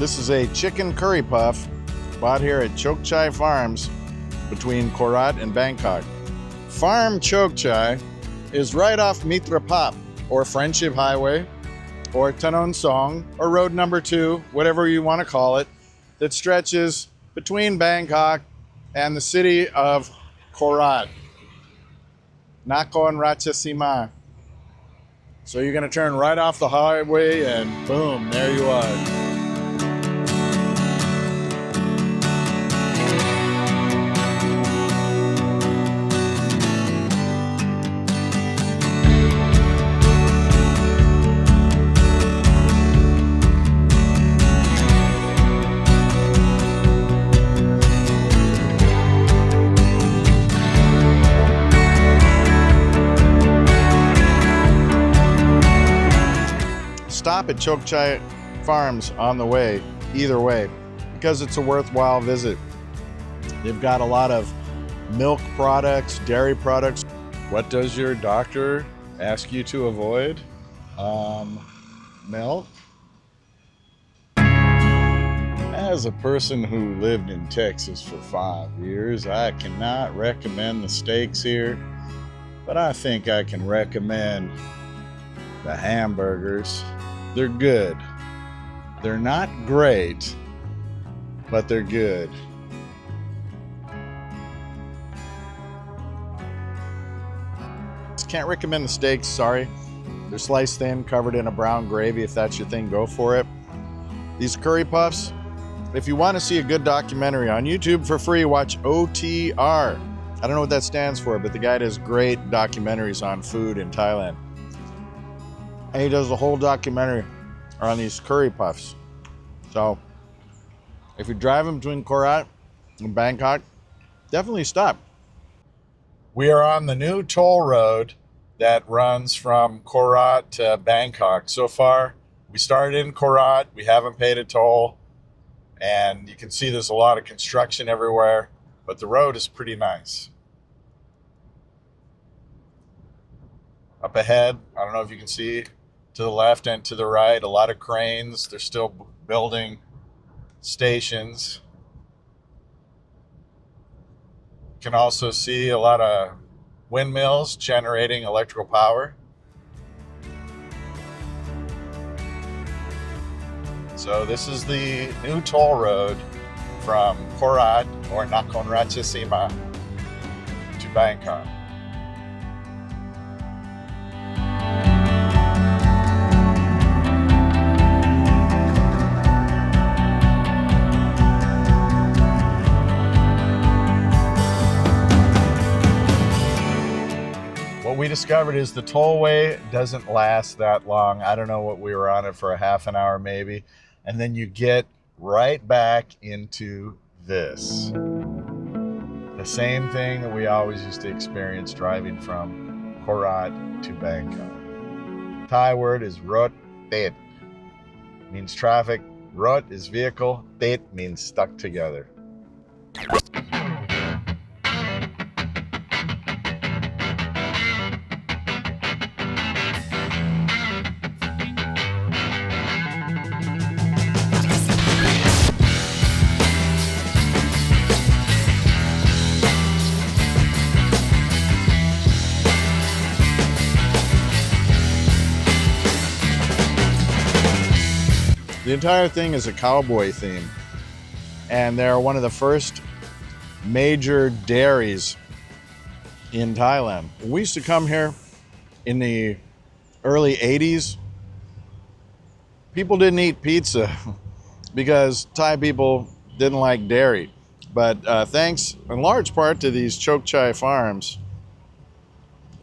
This is a chicken curry puff bought here at Chokchai Farms between Korat and Bangkok. Farm Chokchai is right off Mitra Pop, or Friendship Highway, or Tanon Song, or Road Number 2, whatever you want to call it, that stretches between Bangkok and the city of Korat, Nakhon Ratchasima. So you're going to turn right off the highway and boom, there you are. Stop at Chokchai Farms on the way, either way, because it's a worthwhile visit. They've got a lot of milk products, dairy products. What does your doctor ask you to avoid? Milk? As a person who lived in Texas for 5 years, I cannot recommend the steaks here, but I think I can recommend the hamburgers. They're good. They're not great, but they're good. Just can't recommend the steaks, sorry. They're sliced thin, covered in a brown gravy. If that's your thing, go for it. These curry puffs, if you want to see a good documentary on YouTube for free, watch OTR. I don't know what that stands for, but the guy does great documentaries on food in Thailand. And he does a whole documentary on these curry puffs. So if you're driving between Korat and Bangkok, definitely stop. We are on the new toll road that runs from Korat to Bangkok. So far, we started in Korat, we haven't paid a toll, and you can see there's a lot of construction everywhere, but the road is pretty nice. Up ahead, I don't know if you can see, to the left and to the right, a lot of cranes. They're still building stations. You can also see a lot of windmills generating electrical power. So this is the new toll road from Korat, or Nakhon Ratchasima, to Bangkok. What we discovered is the tollway doesn't last that long. I don't know what we were on it for, a half an hour maybe. And then you get right back into this. The same thing that we always used to experience driving from Korat to Bangkok. Thai word is rot tet. Means traffic. Rot is vehicle. Tet means stuck together. The entire thing is a cowboy theme, and they're one of the first major dairies in Thailand. We used to come here in the early 80s. People didn't eat pizza because Thai people didn't like dairy. But thanks in large part to these Chokchai farms,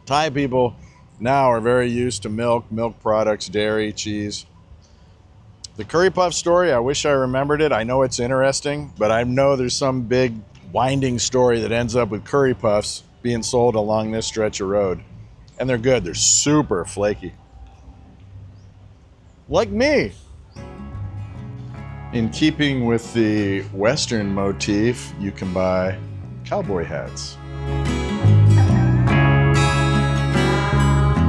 Thai people now are very used to milk products, dairy, cheese. The curry puff story, I wish I remembered it. I know it's interesting, but I know there's some big winding story that ends up with curry puffs being sold along this stretch of road. And they're good. They're super flaky. Like me. In keeping with the Western motif, you can buy cowboy hats.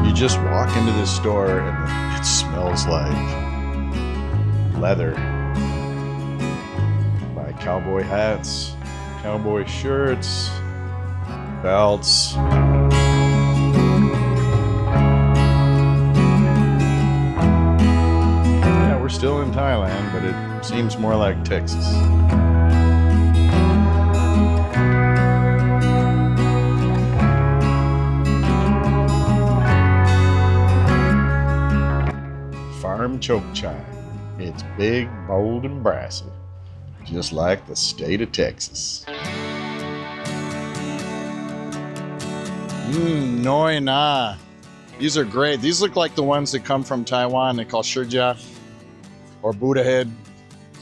You just walk into this store and it smells like leather. Cowboy hats, cowboy shirts, belts. Yeah, we're still in Thailand, but it seems more like Texas. Farm Chokchai. It's big, bold, and brassy, just like the state of Texas. Noi na. These are great. These look like the ones that come from Taiwan. They call shirjia or Buddha head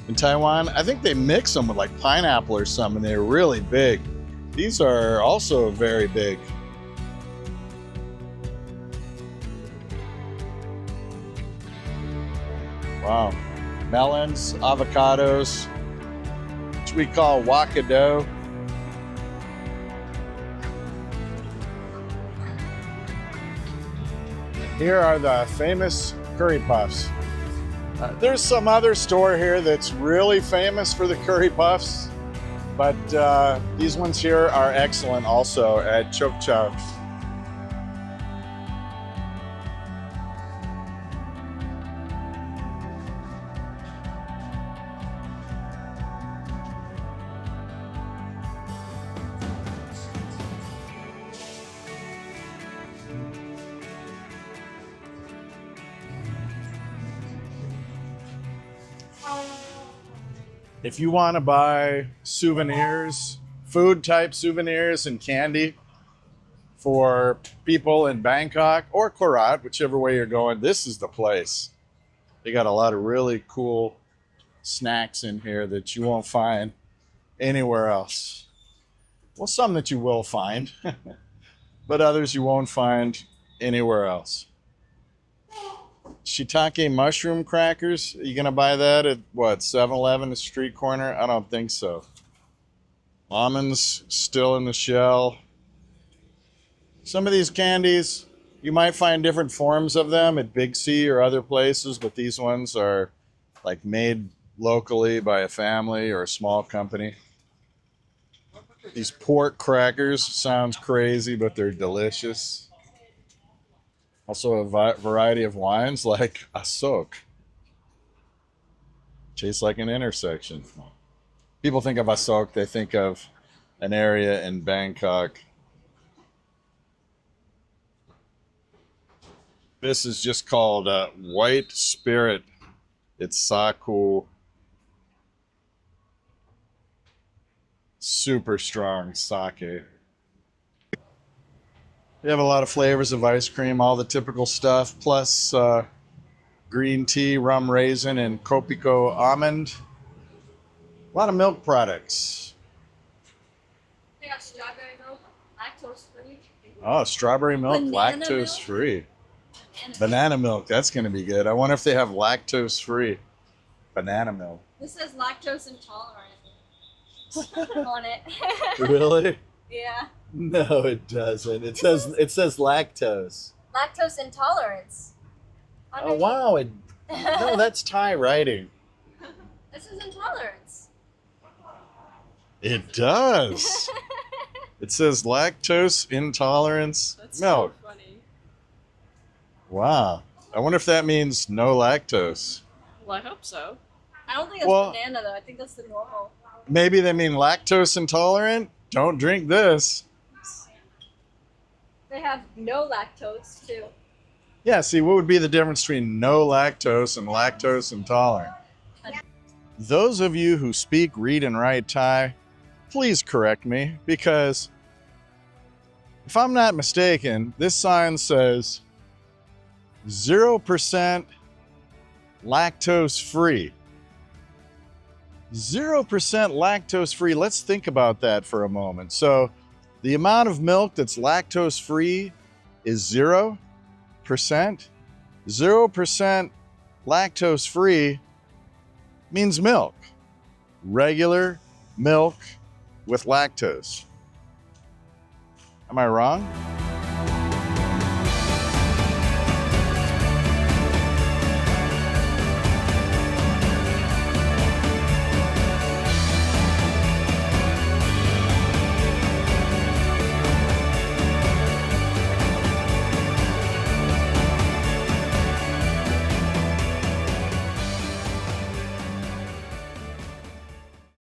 in Taiwan. I think they mix them with like pineapple or something. They're really big. These are also very big. Wow. Melons, avocados, which we call wakado. Here are the famous curry puffs. There's some other store here that's really famous for the curry puffs, but these ones here are excellent also at Chokchai. If you want to buy souvenirs, food type souvenirs and candy for people in Bangkok or Korat, whichever way you're going, this is the place. They got a lot of really cool snacks in here that you won't find anywhere else. Well, some that you will find, but others you won't find anywhere else. Shiitake mushroom crackers. Are you going to buy that at what, 7-Eleven, a street corner? I don't think so. Almonds still in the shell. Some of these candies, you might find different forms of them at Big C or other places, but these ones are like made locally by a family or a small company. These pork crackers sounds crazy, but they're delicious. Also a variety of wines like asok. Tastes like an intersection. People think of asok, they think of an area in Bangkok. This is just called white spirit. It's saku. Super strong sake. They have a lot of flavors of ice cream, all the typical stuff, plus green tea, rum raisin, and Kopiko almond. A lot of milk products. They got strawberry milk, lactose-free. Oh, strawberry milk, lactose-free. Banana milk, that's going to be good. I wonder if they have lactose-free banana milk. This says lactose intolerant on it. Really? Yeah. No, it doesn't. It says lactose. Lactose intolerance. Oh wow! No, that's Thai writing. This is intolerance. It does. It says lactose intolerance milk. So funny. Wow. I wonder if that means no lactose. Well, I hope so. I don't think that's banana though. I think that's the normal. Maybe they mean lactose intolerant. Don't drink this. They have no lactose too. Yeah, see, what would be the difference between no lactose and lactose intolerant? Those of you who speak, read, and write Thai, please correct me, because if I'm not mistaken, this sign says 0% lactose free. 0% lactose free. Let's think about that for a moment. So the amount of milk that's lactose free is 0%. 0% lactose free means milk. Regular milk with lactose. Am I wrong?